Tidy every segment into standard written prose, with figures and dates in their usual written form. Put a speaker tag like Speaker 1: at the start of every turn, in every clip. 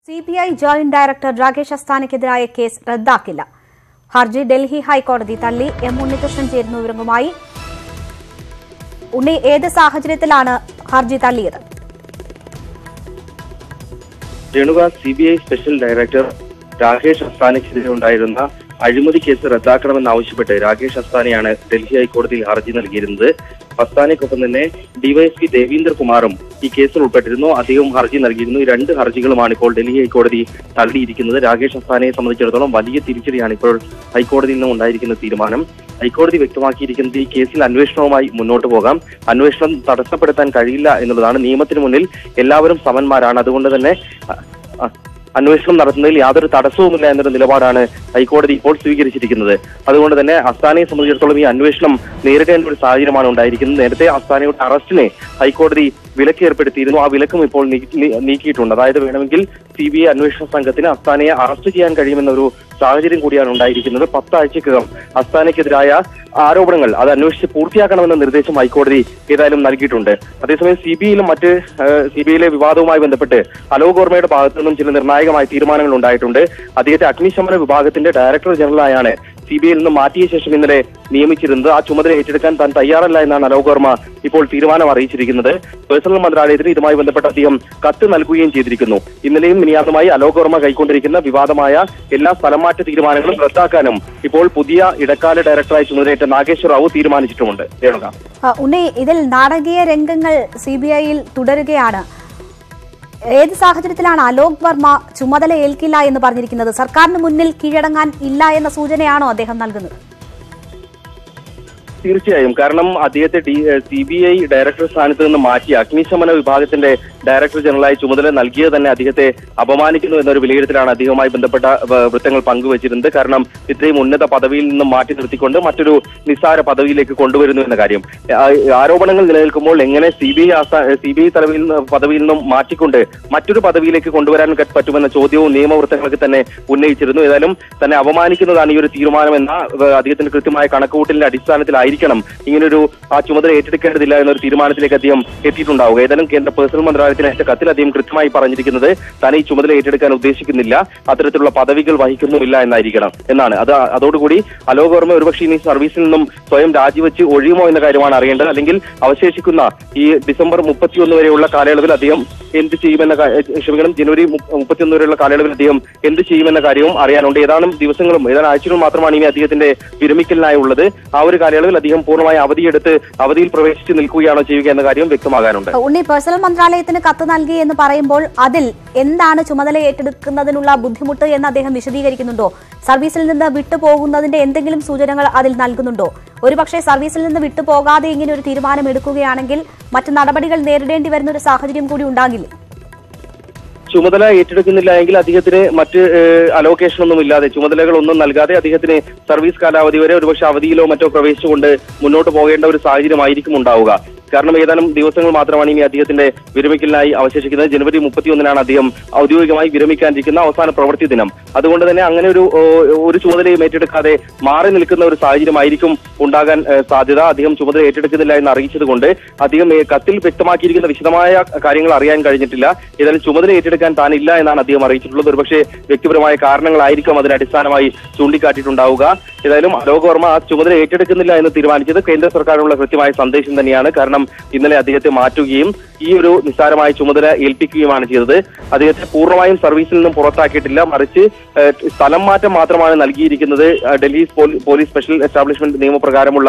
Speaker 1: CBI joint director Rakesh അസ്താനയ്ക്കെതിരായ case റദ്ദാക്കില്ല. ഹർജി ഡൽഹി ഹൈക്കോടതി തള്ളി. എം ഉണ്ണികൃഷ്ണൻ ചേരുന്ന വിവരങ്ങളുമായി. ഉണ്ണി, ഏത് സാഹചര്യത്തിലാണ് ഹർജി തള്ളിയത്?
Speaker 2: CBI സ്പെഷ്യൽ ഡയറക്ടർ രാകേഷ് അസ്താനയ്ക്കെതിരെ ഉണ്ടായിരുന്ന അഴിമതി കേസ് റദ്ദാക്കണമെന്നാവശ്യപ്പെട്ട് രാകേഷ് അസ്താനയാണ് ഡൽഹി ഹൈക്കോടതിയിൽ ഹർജി നൽകിയിരുന്നത്. അസ്താനയ്ക്കൊപ്പം തന്നെ ഡിവൈഎസ്പി ദേവീന്ദർ കുമാറും ഈ കേസിൽ ഉൾപ്പെട്ടിരുന്നു. അദ്ദേഹം ഹർജി നൽകിയിരുന്നു. ഈ രണ്ട് ഹർജികളുമാണ് ഇപ്പോൾ ഡൽഹി ഹൈക്കോടതി തള്ളിയിരിക്കുന്നത്. രാകേഷ് അസ്താനയെ സംബന്ധിച്ചിടത്തോളം വലിയ തിരിച്ചടിയാണ് ഇപ്പോൾ ഹൈക്കോടതിയിൽ നിന്നും ഉണ്ടായിരിക്കുന്ന തീരുമാനം. ഹൈക്കോടതി വ്യക്തമാക്കിയിരിക്കുന്നത് ഈ കേസിൽ അന്വേഷണവുമായി മുന്നോട്ട് പോകാം, അന്വേഷണം തടസ്സപ്പെടുത്താൻ കഴിയില്ല എന്നുള്ളതാണ്. നിയമത്തിന് മുന്നിൽ എല്ലാവരും സമന്മാരാണ്. അതുകൊണ്ട് തന്നെ അന്വേഷണം നടത്തുന്നതിൽ യാതൊരു തടസ്സവുമില്ല എന്നൊരു നിലപാടാണ് ഹൈക്കോടതി ഇപ്പോൾ സ്വീകരിച്ചിരിക്കുന്നത്. അതുകൊണ്ട് തന്നെ അസ്താനയെ സംബന്ധിച്ചിടത്തോളം ഈ അന്വേഷണം നേരിടേണ്ട ഒരു സാഹചര്യമാണ് ഉണ്ടായിരിക്കുന്നത്. നേരത്തെ അസ്താനയുടെ അറസ്റ്റിനെ ഹൈക്കോടതി വിലക്ക് ഏർപ്പെടുത്തിയിരുന്നു. ആ വിലക്കും ഇപ്പോൾ നീക്കിയിട്ടുണ്ട്. അതായത് വേണമെങ്കിൽ CBI അന്വേഷണ സംഘത്തിന് അസ്താനയെ അറസ്റ്റ് ചെയ്യാൻ കഴിയുമെന്നൊരു സാഹചര്യം കൂടിയാണ് ഉണ്ടായിരിക്കുന്നത്. 10 ആഴ്ചക്കകം അസ്താനയ്ക്കെതിരായ ആരോപണങ്ങൾ അത് അന്വേഷിച്ച് പൂർത്തിയാക്കണമെന്ന നിർദ്ദേശം ഹൈക്കോടതി ഏതായാലും നൽകിയിട്ടുണ്ട്. അതേസമയം CBIയിലെ വിവാദവുമായി ബന്ധപ്പെട്ട് അലോക് വർമ്മയുടെ ഭാഗത്തു നിന്നും ചില നിർണായകമായ തീരുമാനങ്ങൾ ഉണ്ടായിട്ടുണ്ട്. അദ്ദേഹത്തെ അഗ്നിശമന വിഭാഗത്തിന്റെ ഡയറക്ടർ ജനറലായാണ് CBIയിൽ നിന്ന് മാറ്റിയ ശേഷം ഇന്നലെ നിയമിച്ചിരുന്നത്. ആ ചുമതല ഏറ്റെടുക്കാൻ താൻ തയ്യാറല്ല എന്നാണ് അലോക് വർമ്മ ഇപ്പോൾ തീരുമാനം അറിയിച്ചിരിക്കുന്നത്. പേഴ്സണൽ മന്ത്രാലയത്തിന് ഇതുമായി ബന്ധപ്പെട്ട് അദ്ദേഹം കത്ത് നൽകുകയും ചെയ്തിരിക്കുന്നു. ഇന്നലെയും മിനിയാന്നുമായി അലോക് വർമ്മ കൈക്കൊണ്ടിരിക്കുന്ന വിവാദമായ എല്ലാ സ്ഥലംമാറ്റ തീരുമാനങ്ങളും റദ്ദാക്കാനും ഇപ്പോൾ പുതിയ ഇടക്കാല ഡയറക്ടറായി ചുമതലയേറ്റ നാഗേശ്വർ റാവു തീരുമാനിച്ചിട്ടുമുണ്ട്.
Speaker 1: ഉണ്ണി, ഇതിൽ നാടകീയ രംഗങ്ങൾ CBIയിൽ തുടരുകയാണ്. ഏത് സാഹചര്യത്തിലാണ് അലോക് വർമ്മ ചുമതല ഏൽക്കില്ല എന്ന് പറഞ്ഞിരിക്കുന്നത്? സർക്കാരിന് മുന്നിൽ കീഴടങ്ങാൻ ഇല്ല എന്ന സൂചനയാണോ അദ്ദേഹം നൽകുന്നത്?
Speaker 2: തീർച്ചയായും. കാരണം അദ്ദേഹത്തെ CBI ഡയറക്ടർ സ്ഥാനത്ത് നിന്ന് മാറ്റി അഗ്നിശമന വിഭാഗത്തിന്റെ ഡയറക്ടർ ജനറലായി ചുമതല നൽകിയത് തന്നെ അദ്ദേഹത്തെ അപമാനിക്കുന്നു എന്നൊരു വിലയിരുത്തലാണ് അദ്ദേഹവുമായി ബന്ധപ്പെട്ട വൃത്തങ്ങൾ പങ്കുവച്ചിരുന്നത്. കാരണം ഇത്രയും ഉന്നത പദവിയിൽ നിന്നും മാറ്റി നിർത്തിക്കൊണ്ട് മറ്റൊരു നിസ്സാര പദവിയിലേക്ക് കൊണ്ടുവരുന്നു എന്ന കാര്യം. ആരോപണങ്ങൾ നിലനിൽക്കുമ്പോൾ എങ്ങനെ CBI പദവിയിൽ നിന്നും മാറ്റിക്കൊണ്ട് മറ്റൊരു പദവിയിലേക്ക് കൊണ്ടുവരാൻ പറ്റുമെന്ന ചോദ്യവും നിയമവൃത്തങ്ങൾക്ക് തന്നെ ഉന്നയിച്ചിരുന്നു. ഏതായാലും തന്നെ അപമാനിക്കുന്നതാണ് ഈ ഒരു തീരുമാനമെന്ന അദ്ദേഹത്തിന്റെ കൃത്യമായ കണക്കുകൂട്ടലിന്റെ അടിസ്ഥാനത്തിലായിരിക്കണം ഇങ്ങനൊരു ആ ചുമതല ഏറ്റെടുക്കേണ്ടതില്ല എന്നൊരു തീരുമാനത്തിലേക്ക് അദ്ദേഹം എത്തിയിട്ടുണ്ടാവുക. ഏതായാലും കേന്ദ്ര പേഴ്സണൽ മന്ത്രാലയത്തിന് അയച്ച കത്തിൽ അദ്ദേഹം കൃത്യമായി പറഞ്ഞിരിക്കുന്നത് താൻ ഈ ചുമതല ഏറ്റെടുക്കാൻ ഉദ്ദേശിക്കുന്നില്ല, അത്തരത്തിലുള്ള പദവികൾ വഹിക്കുന്നുമില്ല എന്നാണ്. അതോടുകൂടി അലോക് വർമ്മ ഒരുപക്ഷെ ഇനി സർവീസിൽ നിന്നും സ്വയം രാജിവെച്ച് ഒഴിയുമോ എന്ന കാര്യമാണ് അറിയേണ്ടത്. അല്ലെങ്കിൽ അവശേഷിക്കുന്ന ഈ ഡിസംബർ 31 വരെയുള്ള കാലയളവിൽ അദ്ദേഹം എന്ത് ചെയ്യുമെന്ന ജനുവരി 31 വരെയുള്ള കാലയളവിൽ അദ്ദേഹം എന്ത് ചെയ്യുമെന്ന കാര്യവും അറിയാനുണ്ട്. ഏതാനും ആഴ്ചകളും മാത്രമാണ് ഇനി അദ്ദേഹത്തിന്റെ വിരമിക്കലിനായി ഉള്ളത്. ആ ഒരു കാലയളവിൽ അദ്ദേഹം പൂർണ്ണമായി അവധിയിൽ പ്രവേശിച്ച് നിൽക്കുകയാണോ ചെയ്യുക എന്ന കാര്യം വ്യക്തമാകാനുണ്ട്.
Speaker 1: ഉണ്ണി, പേഴ്സണൽ മന്ത്രാലയത്തിന് കത്ത് നൽകി എന്ന് പറയുമ്പോൾ അതിൽ എന്താണ് ചുമതല ഏറ്റെടുക്കുന്നതിനുള്ള ബുദ്ധിമുട്ട് എന്ന് അദ്ദേഹം വിശദീകരിക്കുന്നുണ്ടോ? സർവീസിൽ നിന്ന് വിട്ടുപോകുന്നതിന്റെ എന്തെങ്കിലും സൂചനകൾ അതിൽ നൽകുന്നുണ്ടോ? ഒരുപക്ഷെ സർവീസിൽ നിന്ന് വിട്ടുപോകാതെ ഇങ്ങനെ ഒരു തീരുമാനം എടുക്കുകയാണെങ്കിൽ മറ്റു നടപടികൾ നേരിടേണ്ടി വരുന്ന ഒരു സാഹചര്യം കൂടി ഉണ്ടാകില്ലേ?
Speaker 2: ചുമതല ഏറ്റെടുക്കുന്നില്ല എങ്കിൽ അദ്ദേഹത്തിന് മറ്റ് അലോക്കേഷൻ ഒന്നും ഇല്ലാതെ, ചുമതലകളൊന്നും നൽകാതെ അദ്ദേഹത്തിന് സർവീസ് കാലാവധി വരെ ഒരുപക്ഷെ അവധിയിലോ മറ്റോ പ്രവേശിച്ചുകൊണ്ട് മുന്നോട്ട് പോകേണ്ട ഒരു സാഹചര്യമായിരിക്കും ഉണ്ടാവുക. കാരണം ഏതാനും ദിവസങ്ങൾ മാത്രമാണ് ഇനി അദ്ദേഹത്തിന്റെ വിരമിക്കലിനായി അവശേഷിക്കുന്നത്. ജനുവരി 31 അദ്ദേഹം ഔദ്യോഗികമായി വിരമിക്കാനിരിക്കുന്ന അവസാന പ്രവൃത്തി ദിനം. അതുകൊണ്ട് തന്നെ അങ്ങനെ ഒരു ചുമതലയും ഏറ്റെടുക്കാതെ മാറി നിൽക്കുന്ന ഒരു സാഹചര്യമായിരിക്കും ഉണ്ടാകാൻ സാധ്യത. അദ്ദേഹം ചുമതല ഏറ്റെടുക്കുന്നില്ല എന്ന് അറിയിച്ചതുകൊണ്ട് അദ്ദേഹം കത്തിൽ വ്യക്തമാക്കിയിരിക്കുന്ന വിശദമായ കാര്യങ്ങൾ അറിയാൻ കഴിഞ്ഞിട്ടില്ല. ഏതായാലും ചുമതല ഏറ്റെടുക്കാൻ താനില്ല എന്നാണ് അദ്ദേഹം അറിയിച്ചിട്ടുള്ളത്. ഒരുപക്ഷെ വ്യക്തിപരമായ കാരണങ്ങളായിരിക്കും അതിന് അടിസ്ഥാനമായി ചൂണ്ടിക്കാട്ടിയിട്ടുണ്ടാവുക. ഏതായാലും അലോക് വർമ്മ ആ ചുമതല ഏറ്റെടുക്കുന്നില്ല എന്ന് തീരുമാനിച്ചത് കേന്ദ്ര സർക്കാരിനുള്ള കൃത്യമായ സന്ദേശം തന്നെയാണ്. കാരണം ഇന്നലെ അദ്ദേഹത്തെ മാറ്റുകയും ഈ ഒരു നിസ്സാരമായ ചുമതല ഏൽപ്പിക്കുകയുമാണ് ചെയ്തത്. അദ്ദേഹത്തെ പൂർണ്ണമായും സർവീസിൽ നിന്നും പുറത്താക്കിയിട്ടില്ല, മറിച്ച് സ്ഥലം മാറ്റം മാത്രമാണ് നൽകിയിരിക്കുന്നത്. ഡൽഹി പോലീസ് സ്പെഷ്യൽ എസ്റ്റാബ്ലിഷ്മെന്റ് നിയമപ്രകാരമുള്ള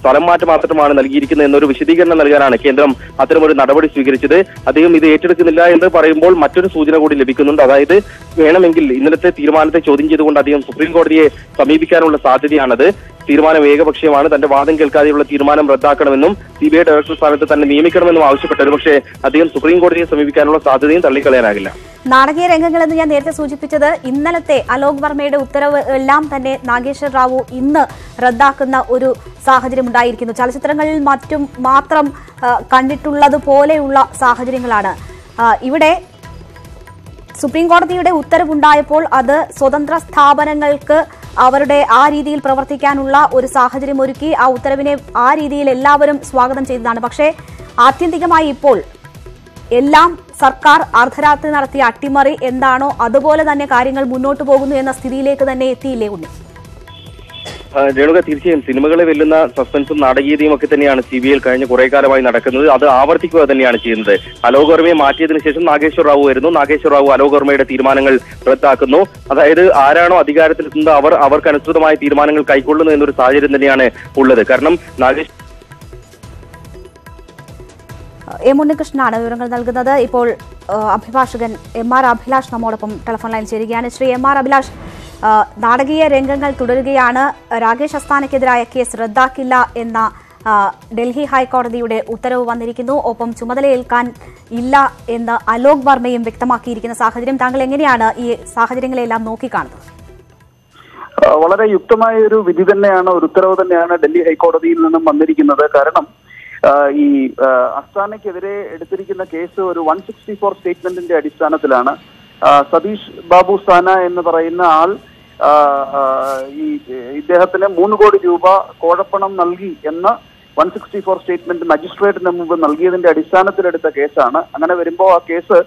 Speaker 2: സ്ഥലം മാറ്റം മാത്രമാണ് നൽകിയിരിക്കുന്നത് എന്നൊരു വിശദീകരണം നൽകാനാണ് കേന്ദ്രം അത്തരമൊരു നടപടി സ്വീകരിച്ചത്. അദ്ദേഹം ഇത് ഏറ്റെടുക്കുന്നില്ല എന്ന് പറയുമ്പോൾ മറ്റൊരു സൂചന കൂടി ലഭിക്കുന്നുണ്ട്. അതായത് വേണമെങ്കിൽ ഇന്നലത്തെ തീരുമാനത്തെ ചോദ്യം ചെയ്തുകൊണ്ട് അദ്ദേഹം സുപ്രീം കോടതിയെ സമീപിക്കാനുള്ള സാധ്യതയാണത്. തീരുമാനം ഏകപക്ഷീയമാണ്. തന്റെ വാദം കേൾക്കാതെയുള്ള തീരുമാനം റദ്ദാക്കണമെന്നും CBI ഡയറക്ടർ സ്ഥാനത്ത് തന്നെ നിയമിക്കണമെന്നും ആവശ്യപ്പെട്ടത്. പക്ഷേ അദ്ദേഹം സുപ്രീം കോടതിയെ സമീപിക്കാനുള്ള സാധ്യതയും തള്ളിക്കളയാനാകില്ല.
Speaker 1: നാടകീയ രംഗങ്ങളെന്ന് ഞാൻ നേരത്തെ സൂചിപ്പിച്ചത് ഇന്നലത്തെ അലോക് വർമ്മയുടെ ഉത്തരവ് എല്ലാം തന്നെ നാഗേശ്വർ റാവു ഇന്ന് റദ്ദാക്കുന്ന ഒരു സാഹചര്യം ഉണ്ടായിരിക്കുന്നു. ചലച്ചിത്രങ്ങളിൽ മറ്റും മാത്രം കണ്ടിട്ടുള്ളതുപോലെയുള്ള സാഹചര്യങ്ങളാണ് ഇവിടെ. സുപ്രീം കോടതിയുടെ ഉത്തരവുണ്ടായപ്പോൾ അത് സ്വതന്ത്ര സ്ഥാപനങ്ങൾക്ക് അവരുടെ ആ രീതിയിൽ പ്രവർത്തിക്കാനുള്ള ഒരു സാഹചര്യം ഒരുക്കി. ആ ഉത്തരവിനെ ആ രീതിയിൽ എല്ലാവരും സ്വാഗതം ചെയ്തതാണ്. പക്ഷേ ആത്യന്തികമായി ഇപ്പോൾ എല്ലാം സർക്കാർ അർദ്ധരാത്രി നടത്തിയ അട്ടിമറി എന്താണോ അതുപോലെ തന്നെ കാര്യങ്ങൾ മുന്നോട്ട് പോകുന്നു എന്ന സ്ഥിതിയിലേക്ക് തന്നെ എത്തിയില്ലേ ഉണ്ണി?
Speaker 2: രേണുക, തീർച്ചയായും സിനിമകളെ വെല്ലുന്ന സസ്പെൻസും നാടകീയതയും ഒക്കെ തന്നെയാണ് CBI കഴിഞ്ഞ കുറെ കാലമായി നടക്കുന്നത്. അത് ആവർത്തിക്കുക തന്നെയാണ് ചെയ്യുന്നത്. അലോക് വർമ്മയെ മാറ്റിയതിനു ശേഷം നാഗേശ്വർ റാവു വരുന്നു. നാഗേശ്വർ റാവു അലോക് വർമ്മയുടെ തീരുമാനങ്ങൾ റദ്ദാക്കുന്നു. അതായത് ആരാണോ അധികാരത്തിലെത്തുന്നത് അവർക്ക് അനുസൃതമായ തീരുമാനങ്ങൾ കൈക്കൊള്ളുന്നു എന്നൊരു സാഹചര്യം തന്നെയാണ് ഉള്ളത്. കാരണം
Speaker 1: എം ഉണ്ണികൃഷ്ണനാണ് വിവരങ്ങൾ നൽകുന്നത്. ഇപ്പോൾ അഭിഭാഷകൻ MR അഭിലാഷ് നമ്മോടൊപ്പം ടെലിഫോൺ ലൈൻ ചേരുകയാണ്. ശ്രീ MR അഭിലാഷ്, നാടകീയ രംഗങ്ങൾ തുടരുകയാണ്. രാകേഷ് അസ്താനയ്ക്കെതിരായ കേസ് റദ്ദാക്കില്ല എന്ന ഡൽഹി ഹൈക്കോടതിയുടെ ഉത്തരവ് വന്നിരിക്കുന്നു. ഒപ്പം ചുമതലയേൽക്കാൻ ഇല്ല എന്ന് അലോക് വർമ്മയും വ്യക്തമാക്കിയിരിക്കുന്ന സാഹചര്യം. താങ്കൾ എങ്ങനെയാണ് ഈ സാഹചര്യങ്ങളെല്ലാം നോക്കിക്കാണുന്നത്?
Speaker 3: വളരെ യുക്തമായ ഒരു വിധി തന്നെയാണ്, ഒരു ഉത്തരവ് തന്നെയാണ് ഡൽഹി ഹൈക്കോടതിയിൽ നിന്നും വന്നിരിക്കുന്നത്. കാരണം ഈ അസ്താനയ്ക്കെതിരെ എടുത്തിരിക്കുന്ന കേസ് ഒരു 164 സ്റ്റേറ്റ്മെന്റിന്റെ അടിസ്ഥാനത്തിലാണ്. സതീഷ് ബാബു സാന എന്ന് പറയുന്ന ആൾ ഇദ്ദേഹത്തിന് 3 കോടി രൂപ കോഴപ്പണം നൽകി എന്ന 164 സ്റ്റേറ്റ്മെന്റ് മജിസ്ട്രേറ്റിന് മുമ്പ് നൽകിയതിന്റെ അടിസ്ഥാനത്തിലെടുത്ത കേസാണ്. അങ്ങനെ വരുമ്പോൾ ആ കേസ്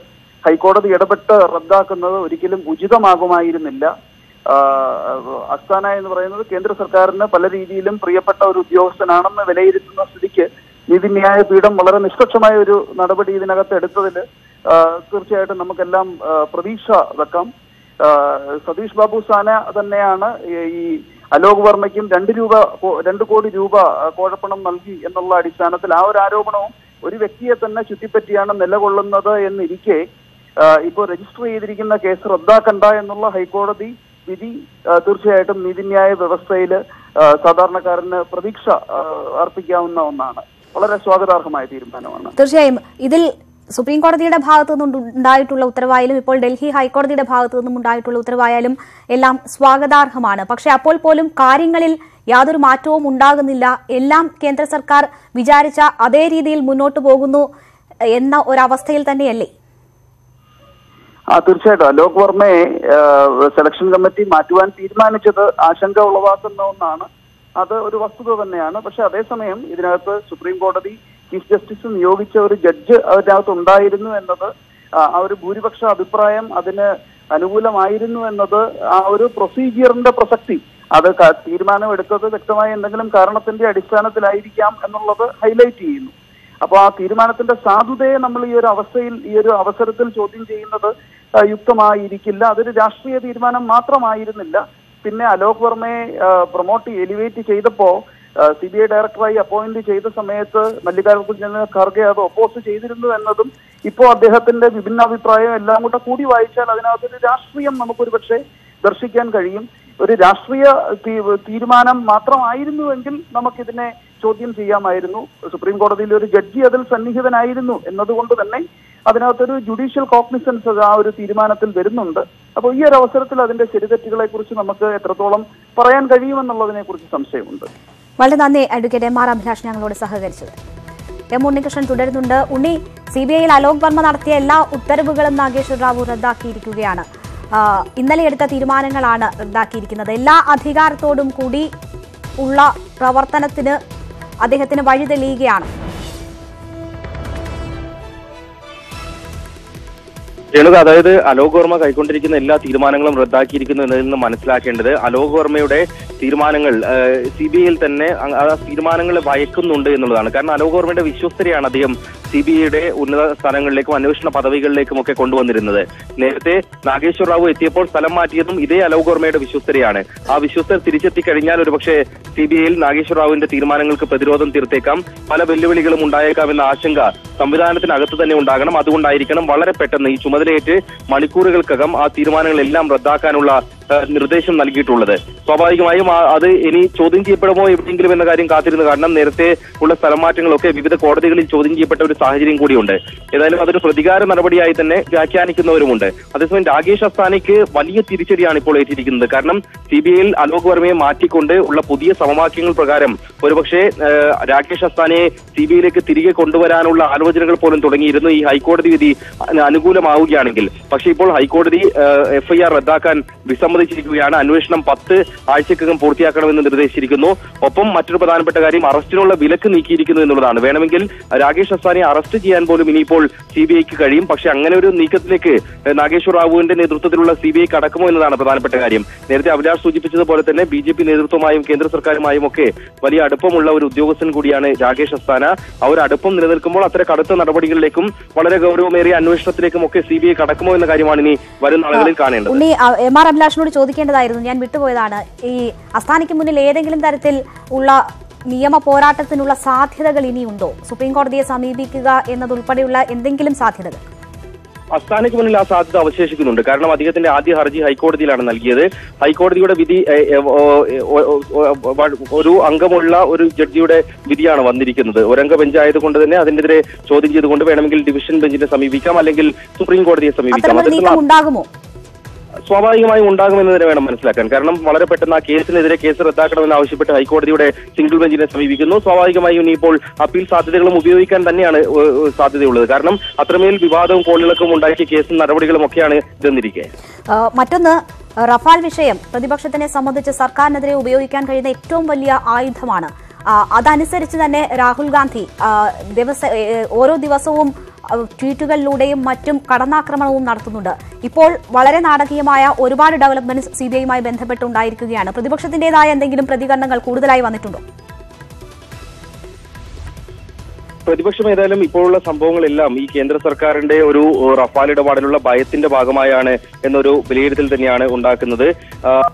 Speaker 3: ഹൈക്കോടതി ഇടപെട്ട് റദ്ദാക്കുന്നത് ഒരിക്കലും ഉചിതമാകുമായിരുന്നില്ല. അസ്താന എന്ന് പറയുന്നത് കേന്ദ്ര സർക്കാരിന് പല രീതിയിലും പ്രിയപ്പെട്ട ഒരു ഉദ്യോഗസ്ഥനാണെന്ന് വിലയിരുത്തുന്ന സ്ഥിതിക്ക് നീതിന്യായ പീഠം വളരെ നിഷ്പക്ഷമായ ഒരു നടപടി ഇതിനകത്ത് എടുത്തതിൽ തീർച്ചയായിട്ടും നമുക്കെല്ലാം പ്രതീക്ഷ വെക്കാം. സതീഷ് ബാബു സാന തന്നെയാണ് ഈ അലോക് വർമ്മയ്ക്കും 2 കോടി രൂപ കോഴപ്പണം നൽകി എന്നുള്ള അടിസ്ഥാനത്തിൽ ആ ഒരു ആരോപണവും ഒരു വ്യക്തിയെ തന്നെ ചുറ്റിപ്പറ്റിയാണ് നിലകൊള്ളുന്നത് എന്നിരിക്കെ ഇപ്പോൾ രജിസ്റ്റർ ചെയ്തിരിക്കുന്ന കേസ് റദ്ദാക്കണ്ട എന്നുള്ള ഹൈക്കോടതി വിധി തീർച്ചയായിട്ടും നീതിന്യായ വ്യവസ്ഥയിൽ സാധാരണക്കാരന് പ്രതീക്ഷ അർപ്പിക്കാവുന്ന ഒന്നാണ്. വളരെ സ്വാഗതാർഹമായ തീരുമാനമാണ്.
Speaker 1: തീർച്ചയായും ഇതിൽ സുപ്രീം കോടതിയുടെ ഭാഗത്തു നിന്നുണ്ടായിട്ടുള്ള ഉത്തരവായാലും ഇപ്പോൾ ഡൽഹി ഹൈക്കോടതിയുടെ ഭാഗത്തു നിന്നും ഉണ്ടായിട്ടുള്ള ഉത്തരവായാലും എല്ലാം സ്വാഗതാർഹമാണ്. പക്ഷെ അപ്പോൾ പോലും കാര്യങ്ങളിൽ യാതൊരു മാറ്റവും ഉണ്ടാകുന്നില്ല. എല്ലാം കേന്ദ്ര സർക്കാർ വിചാരിച്ച അതേ രീതിയിൽ മുന്നോട്ട് പോകുന്നു എന്ന ഒരവസ്ഥയിൽ തന്നെയല്ലേ?
Speaker 3: തീർച്ചയായിട്ടും അലോക് വർമ്മയെ സെലക്ഷൻ കമ്മിറ്റി മാറ്റുവാൻ തീരുമാനിച്ചത് ആശങ്ക ഉളവാക്കുന്ന ഒന്നാണ്. അത് ഒരു വസ്തുത തന്നെയാണ്. പക്ഷെ അതേസമയം ഇതിനകത്ത് സുപ്രീം കോടതി ചീഫ് ജസ്റ്റിസ് നിയോഗിച്ച ഒരു ജഡ്ജ് അതിനകത്ത് ഉണ്ടായിരുന്നു എന്നത്, ആ ഒരു ഭൂരിപക്ഷ അഭിപ്രായം അതിന് അനുകൂലമായിരുന്നു എന്നത്, ആ ഒരു പ്രൊസീജിയറിന്റെ പ്രസക്തി, അത് തീരുമാനം എടുത്തത് വ്യക്തമായ എന്തെങ്കിലും കാരണത്തിന്റെ അടിസ്ഥാനത്തിലായിരിക്കാം എന്നുള്ളത് ഹൈലൈറ്റ് ചെയ്യുന്നു. അപ്പോൾ ആ തീരുമാനത്തിന്റെ സാധുതയെ നമ്മൾ ഈ ഒരു അവസരത്തിൽ ചോദ്യം ചെയ്യുന്നത് യുക്തമായിരിക്കില്ല. അതൊരു രാഷ്ട്രീയ തീരുമാനം മാത്രമായിരുന്നില്ല. പിന്നെ അലോക് വർമ്മയെ എലിവേറ്റ് ചെയ്തപ്പോ CBI ഡയറക്ടറായി അപ്പോയിന്റ് ചെയ്ത സമയത്ത് മല്ലികാർജ്ജുന ഖാർഗെ അത് ഒപ്പോസ് ചെയ്തിരുന്നു എന്നതും ഇപ്പോൾ അദ്ദേഹത്തിന്റെ വിഭിന്നാഭിപ്രായം എല്ലാം കൂടി വായിച്ചാൽ അതിനകത്തൊരു രാഷ്ട്രീയം നമുക്കൊരു പക്ഷേ ദർശിക്കാൻ കഴിയും. ഒരു രാഷ്ട്രീയ തീരുമാനം മാത്രമായിരുന്നുവെങ്കിൽ നമുക്കിതിനെ ചോദ്യം ചെയ്യാമായിരുന്നു. സുപ്രീം കോടതിയിൽ ഒരു ജഡ്ജി അതിൽ സന്നിഹിതനായിരുന്നു എന്നതുകൊണ്ട് തന്നെ അതിനകത്തൊരു ജുഡീഷ്യൽ കോഗ്നിസൻസ് ആ ഒരു തീരുമാനത്തിൽ വരുന്നുണ്ട്. അപ്പോൾ ഈ ഒരു അവസരത്തിൽ അതിന്റെ ശരിതെറ്റുകളെ കുറിച്ച് നമുക്ക് എത്രത്തോളം പറയാൻ കഴിയുമെന്നുള്ളതിനെ കുറിച്ച് സംശയമുണ്ട്.
Speaker 1: വളരെ നന്ദി അഡ്വക്കേറ്റ് MR അഭിലാഷ് ഞങ്ങളോട് സഹകരിച്ചത്. എം ഉണ്ണികൃഷ്ണൻ തുടരുന്നുണ്ട്. ഉണ്ണി, CBIയിൽ അലോക് വർമ്മ നടത്തിയ എല്ലാ ഉത്തരവുകളും നാഗേശ്വർ റാവു റദ്ദാക്കിയിരിക്കുകയാണ്. ഇന്നലെ എടുത്ത തീരുമാനങ്ങളാണ് റദ്ദാക്കിയിരിക്കുന്നത്. എല്ലാ അധികാരത്തോടും കൂടി ഉള്ള പ്രവർത്തനത്തിന് അദ്ദേഹത്തിന് വഴി തെളിയുകയാണ്.
Speaker 2: രേണുക, അതായത് അലോക് വർമ്മ കൈക്കൊണ്ടിരിക്കുന്ന എല്ലാ തീരുമാനങ്ങളും റദ്ദാക്കിയിരിക്കുന്നു എന്നതിൽ നിന്ന് മനസ്സിലാക്കേണ്ടത് അലോക് വർമ്മയുടെ തീരുമാനങ്ങൾ CBIയിൽ തന്നെ ആ തീരുമാനങ്ങളെ ഭയക്കുന്നുണ്ട് എന്നുള്ളതാണ്. കാരണം അലോക് വർമ്മയുടെ വിശ്വസ്തരെയാണ് അദ്ദേഹം CBIയുടെ ഉന്നത സ്ഥാനങ്ങളിലേക്കും അന്വേഷണ പദവികളിലേക്കും ഒക്കെ കൊണ്ടുവന്നിരുന്നത്. നേരത്തെ നാഗേശ്വർ റാവു എത്തിയപ്പോൾ സ്ഥലം മാറ്റിയതും ഇതേ അലോക് വർമ്മയുടെ വിശ്വസ്തരെയാണ്. ആ വിശ്വസ്തർ തിരിച്ചെത്തിക്കഴിഞ്ഞാൽ ഒരുപക്ഷെ CBIയിൽ നാഗേശ്വർ റാവുവിന്റെ തീരുമാനങ്ങൾക്ക് പ്രതിരോധം തീർത്തേക്കാം, പല വെല്ലുവിളികളും ഉണ്ടായേക്കാം എന്ന ആശങ്ക സംവിധാനത്തിനകത്ത് തന്നെ ഉണ്ടാകണം. അതുകൊണ്ടായിരിക്കണം വളരെ പെട്ടെന്ന് ഈ ചുമതലയേറ്റ് മണിക്കൂറുകൾക്കകം ആ തീരുമാനങ്ങളെല്ലാം റദ്ദാക്കാനുള്ള നിർദ്ദേശം നൽകിയിട്ടുള്ളത്. സ്വാഭാവികമായും അത് ഇനി ചോദ്യം ചെയ്യപ്പെടുമോ എവിടെയെങ്കിലും എന്ന കാര്യം കാത്തിരുന്ന് കാരണം നേരത്തെ ഉള്ള സ്ഥലം മാറ്റങ്ങളൊക്കെ വിവിധ കോടതികളിൽ ചോദ്യം ചെയ്യപ്പെട്ട ഒരു സാഹചര്യം കൂടിയുണ്ട്. ഏതായാലും അതൊരു പ്രതികാര നടപടിയായി തന്നെ വ്യാഖ്യാനിക്കുന്നവരുമുണ്ട്. അതേസമയം രാകേഷ് അസ്താനയ്ക്ക് വലിയ തിരിച്ചടിയാണ് ഇപ്പോൾ ഏറ്റിരിക്കുന്നത്. കാരണം CBIയിൽ അലോക് വർമ്മയെ മാറ്റിക്കൊണ്ട് ഉള്ള പുതിയ സമവാക്യങ്ങൾ പ്രകാരം ഒരുപക്ഷെ രാകേഷ് അസ്താനയെ CBIയിലേക്ക് തിരികെ കൊണ്ടുവരാനുള്ള ആലോചനകൾ പോലും തുടങ്ങിയിരുന്നു ഈ ഹൈക്കോടതി വിധി അനുകൂലമാവുകയാണെങ്കിൽ. പക്ഷേ ഇപ്പോൾ ഹൈക്കോടതി FIR റദ്ദാക്കാൻ വിസമ്മതിച്ചു. സമ്മതിച്ചിരിക്കുകയാണ്. അന്വേഷണം 10 ആഴ്ചക്കകം പൂർത്തിയാക്കണമെന്ന് നിർദ്ദേശിച്ചിരിക്കുന്നു. ഒപ്പം മറ്റൊരു പ്രധാനപ്പെട്ട കാര്യം അറസ്റ്റിനുള്ള വിലക്ക് നീക്കിയിരിക്കുന്നു എന്നുള്ളതാണ്. വേണമെങ്കിൽ രാകേഷ് അസ്താനയെ അറസ്റ്റ് ചെയ്യാൻ പോലും ഇനിയിപ്പോൾ CBIക്ക് കഴിയും. പക്ഷേ അങ്ങനെ ഒരു നീക്കത്തിലേക്ക് നാഗേശ്വർ റാവുവിന്റെ നേതൃത്വത്തിലുള്ള CBI കടക്കുമോ എന്നതാണ് പ്രധാനപ്പെട്ട കാര്യം. നേരത്തെ അഭിലാഷ് സൂചിപ്പിച്ചതുപോലെ തന്നെ BJP നേതൃത്വമായും കേന്ദ്ര സർക്കാരുമായും ഒക്കെ വലിയ അടുപ്പമുള്ള ഒരു ഉദ്യോഗസ്ഥൻ കൂടിയാണ് രാകേഷ് അസ്താന. ആ ഒരു അടുപ്പം നിലനിൽക്കുമ്പോൾ അത്തരം കടുത്ത നടപടികളിലേക്കും വളരെ ഗൗരവമേറിയ അന്വേഷണത്തിലേക്കും ഒക്കെ CBI കടക്കുമോ എന്ന കാര്യമാണ് ഇനി വരും നാളുകളിൽ കാണേണ്ടത്.
Speaker 1: MR അഭിലാഷിനോട് ചോദിക്കേണ്ടതായിരുന്നു, ഞാൻ വിട്ടുപോയതാണ്. ഈ അസ്താനയ്ക്ക് മുന്നിൽ ഏതെങ്കിലും തരത്തിൽ ഉള്ള നിയമ പോരാട്ടത്തിനുള്ള സാധ്യതകൾ ഇനിയുണ്ടോ? സുപ്രീം കോടതിയെ സമീപിക്കുക എന്നതുൾപ്പെടെയുള്ള എന്തെങ്കിലും സാധ്യതകൾ?
Speaker 2: അസ്താനയ്ക്ക് മുന്നിൽ ആ സാധ്യത അവശേഷിക്കുന്നുണ്ട്. കാരണം അദ്ദേഹത്തിന്റെ ആദ്യ ഹർജി ഹൈക്കോടതിയിലാണ് നൽകിയത്. ഹൈക്കോടതിയുടെ വിധി ഒരു അംഗമുള്ള ഒരു ജഡ്ജിയുടെ വിധിയാണ് വന്നിരിക്കുന്നത്. ഒരംഗ ബെഞ്ചായതുകൊണ്ട് തന്നെ അതിനെതിരെ ചോദ്യം ചെയ്തുകൊണ്ട് വേണമെങ്കിൽ ഡിവിഷൻ ബെഞ്ചിനെ സമീപിക്കാം, അല്ലെങ്കിൽ സുപ്രീം കോടതിയെ സമീപിക്കാം.
Speaker 1: ഉണ്ടാകുമോ?
Speaker 2: സ്വാഭാവികമായും ഉണ്ടാകുമെന്ന് തന്നെ വേണം മനസ്സിലാക്കാൻ. കാരണം വളരെ പെട്ടെന്ന് ആ കേസിനെതിരെ കേസ് റദ്ദാക്കണമെന്ന് ആവശ്യപ്പെട്ട് ഹൈക്കോടതിയുടെ സിംഗിൾ ബെഞ്ചിനെ സമീപിക്കുന്നു. സ്വാഭാവികമായും ഇനിയിപ്പോൾ അപ്പീൽ സാധ്യതകളും ഉപയോഗിക്കാൻ തന്നെയാണ് സാധ്യതയുള്ളത്. കാരണം അത്രമേൽ വിവാദവും കോളിളക്കവും ഉണ്ടാക്കിയ കേസും നടപടികളും ഒക്കെയാണ് ഇതെന്നിരിക്കെ.
Speaker 1: മറ്റൊന്ന്, റഫാൽ വിഷയം പ്രതിപക്ഷത്തിനെ സംബന്ധിച്ച് സർക്കാരിനെതിരെ ഉപയോഗിക്കാൻ കഴിയുന്ന ഏറ്റവും വലിയ ആയുധമാണ്. അതനുസരിച്ച് തന്നെ രാഹുൽ ഗാന്ധി ഓരോ ദിവസവും ട്വീറ്റുകളിലൂടെയും മറ്റും കടന്നാക്രമണവും നടത്തുന്നുണ്ട്. ഇപ്പോൾ വളരെ നാടകീയമായ ഒരുപാട് ഡെവലപ്മെന്റ്സ് CBIയുമായി ബന്ധപ്പെട്ടുണ്ടായിരിക്കുകയാണ്. പ്രതിപക്ഷത്തിന്റേതായ എന്തെങ്കിലും പ്രതികരണങ്ങൾ കൂടുതലായി വന്നിട്ടുണ്ടോ?
Speaker 2: പ്രതിപക്ഷം ഏതായാലും ഇപ്പോഴുള്ള സംഭവങ്ങളെല്ലാം ഈ കേന്ദ്ര സർക്കാരിന്റെ ഒരു റഫാൽ ഇടപാടിലുള്ള ഭയത്തിന്റെ ഭാഗമായാണ് എന്നൊരു വിലയിരുത്തൽ തന്നെയാണ് ഉണ്ടാക്കുന്നത്.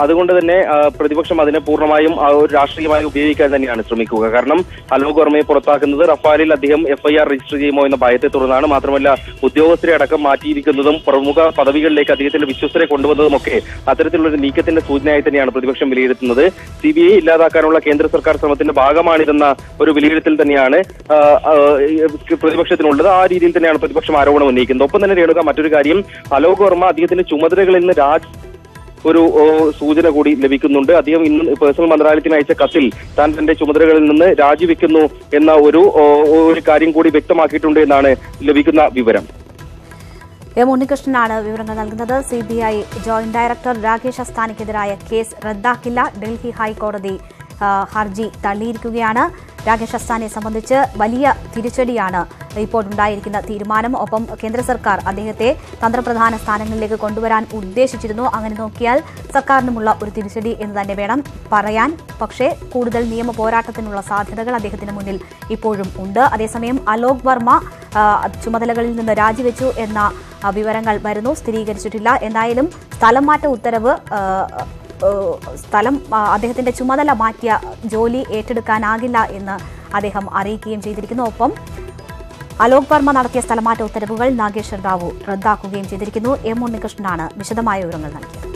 Speaker 2: അതുകൊണ്ട് തന്നെ പ്രതിപക്ഷം അതിനെ പൂർണ്ണമായും രാഷ്ട്രീയമായി ഉപയോഗിക്കാൻ തന്നെയാണ് ശ്രമിക്കുക. കാരണം അലോക് വർമ്മയെ പുറത്താക്കുന്നത് റഫാലിൽ അദ്ദേഹം FIR രജിസ്റ്റർ ചെയ്യുമോ എന്ന ഭയത്തെ തുടർന്നാണ്. മാത്രമല്ല ഉദ്യോഗസ്ഥരെ അടക്കം മാറ്റിയിരിക്കുന്നതും പ്രമുഖ പദവികളിലേക്ക് അദ്ദേഹത്തിന്റെ വിശ്വസ്തരെ കൊണ്ടുവന്നതുമൊക്കെ അത്തരത്തിലുള്ള നീക്കത്തിന്റെ സൂചനയായി തന്നെയാണ് പ്രതിപക്ഷം വിലയിരുത്തുന്നത്. CBI ഇല്ലാതാക്കാനുള്ള കേന്ദ്ര സർക്കാർ ശ്രമത്തിന്റെ ഭാഗമാണിതെന്ന ഒരു വിലയിരുത്തൽ തന്നെയാണ് പ്രതിപക്ഷത്തിനുള്ളത്. ആ രീതിയിൽ തന്നെയാണ് പ്രതിപക്ഷം ആരോപണം ഉന്നയിക്കുന്നത്. ഒപ്പം തന്നെ രേണുക, മറ്റൊരു കാര്യം, അലോക് വർമ്മ അദ്ദേഹത്തിന്റെ ചുമതലകളിൽ നിന്ന് ഒരു സൂചന കൂടി ലഭിക്കുന്നുണ്ട്. അദ്ദേഹം ഇന്ന് പേഴ്സണൽ മന്ത്രാലയത്തിന് അയച്ച കത്തിൽ താൻ തന്റെ ചുമതലകളിൽ നിന്ന് രാജിവെക്കുന്നു എന്ന ഒരു കാര്യം കൂടി വ്യക്തമാക്കിയിട്ടുണ്ട് എന്നാണ് ലഭിക്കുന്ന വിവരം.
Speaker 1: ഉണ്ണികൃഷ്ണനാണ് വിവരങ്ങൾ നൽകുന്നത്. CBI ജോയിന്റ് ഡയറക്ടർ രാകേഷ് അസ്താനയ്ക്കെതിരായ കേസ് റദ്ദാക്കില്ല. ഡൽഹി ഹൈക്കോടതി ഹർജി തള്ളിയിരിക്കുകയാണ്. രാകേഷ് അസ്താനയെ സംബന്ധിച്ച് വലിയ തിരിച്ചടിയാണ് ഇപ്പോൾ ഉണ്ടായിരിക്കുന്ന തീരുമാനം. ഒപ്പം കേന്ദ്ര സർക്കാർ അദ്ദേഹത്തെ തന്ത്രപ്രധാന സ്ഥാനങ്ങളിലേക്ക് കൊണ്ടുവരാൻ ഉദ്ദേശിച്ചിരുന്നു. അങ്ങനെ നോക്കിയാൽ സർക്കാരിനുമുള്ള ഒരു തിരിച്ചടി എന്ന് തന്നെ വേണം പറയാൻ. പക്ഷേ കൂടുതൽ നിയമ പോരാട്ടത്തിനുള്ള സാധ്യതകൾ അദ്ദേഹത്തിന് മുന്നിൽ ഇപ്പോഴും ഉണ്ട്. അതേസമയം അലോക് വർമ്മ ചുമതലകളിൽ നിന്ന് രാജിവെച്ചു എന്ന വിവരങ്ങൾ വരുന്നു, സ്ഥിരീകരിച്ചിട്ടില്ല. എന്തായാലും സ്ഥലം മാറ്റ ഉത്തരവ് അദ്ദേഹത്തിന്റെ ചുമതല മാറ്റിയ ജോലി ഏറ്റെടുക്കാനാകില്ല എന്ന് അദ്ദേഹം അറിയിക്കുകയും ചെയ്തിരിക്കുന്നു. ഒപ്പം അലോക് വർമ്മ നടത്തിയ സ്ഥലമാറ്റ ഉത്തരവുകൾ നാഗേശ്വർ റാവു റദ്ദാക്കുകയും ചെയ്തിരിക്കുന്നു. ഉണ്ണികൃഷ്ണനാണ് വിശദമായ വിവരങ്ങൾ നൽകിയത്.